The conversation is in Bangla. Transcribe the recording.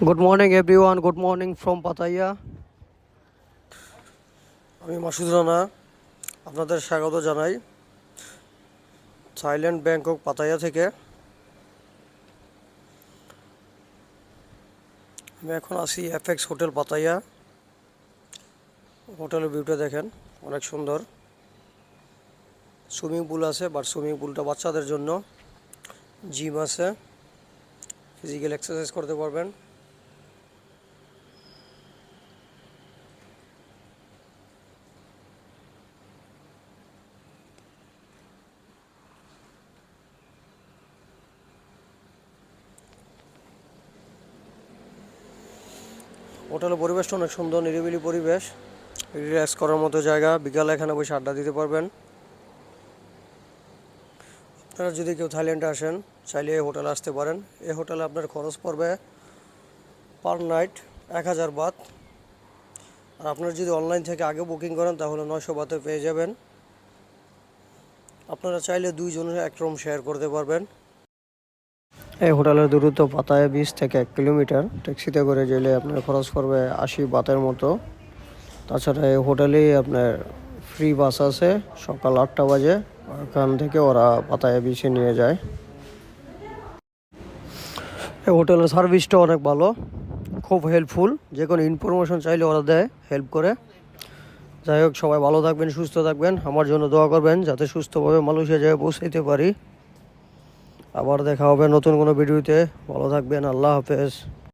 Good morning everyone, good morning from Pattaya. আমি মাসুদ রানা আপনাদের স্বাগত জানাই থাইল্যান্ড ব্যাংকক পাতায়া থেকে। আমি এখন আছি এফএক্স হোটেল পাতায়া। হোটেলের ভিউটা দেখেন, অনেক সুন্দর। সুইমিং পুল আছে, বাট সুইমিং পুলটা বাচ্চাদের জন্য। জিম আছে, ফিজিক্যাল এক্সারসাইজ করতে পারবেন। হোটেলের পরিবেশটা অনেক সুন্দর, নিরিবিলি পরিবেশ, রিল্যাক্স করার মতো জায়গা। বিকালে এখানে বসে আড্ডা দিতে পারবেন। আপনারা যদি কেউ থাইল্যান্ডে আসেন, চাইলে এই হোটেলে আসতে পারেন। এই হোটেলে আপনার খরচ পড়বে পার নাইট 1000 বাত। আর আপনারা যদি অনলাইন থেকে আগে বুকিং করেন তাহলে 900 বাতে পেয়ে যাবেন। আপনারা চাইলে দুইজনের এক রুম শেয়ার করতে পারবেন। এই হোটেলের দূরত্ব পাতায়া বিচ থেকে 1 কিলোমিটার। ট্যাক্সিতে করে গেলে আপনার খরচ পড়বে 80 বাতের মতো। তাছাড়া এই হোটেলেই আপনার ফ্রি বাস আছে সকাল 8টা বাজে। ওখান থেকে ওরা পাতায়া বিচে নিয়ে যায়। এই হোটেলের সার্ভিসটা অনেক ভালো, খুব হেল্পফুল। যে কোনো ইনফরমেশন চাইলে ওরা দেয়, হেল্প করে। যাই হোক, সবাই ভালো থাকবেন, সুস্থ থাকবেন। আমার জন্য দোয়া করবেন যাতে সুস্থভাবে মালয়েশিয়া জায়গায় পৌঁছাইতে পারি। আবার দেখা হবে নতুন কোনো ভিডিওতে। ভালো থাকবেন, আল্লাহ হাফেজ।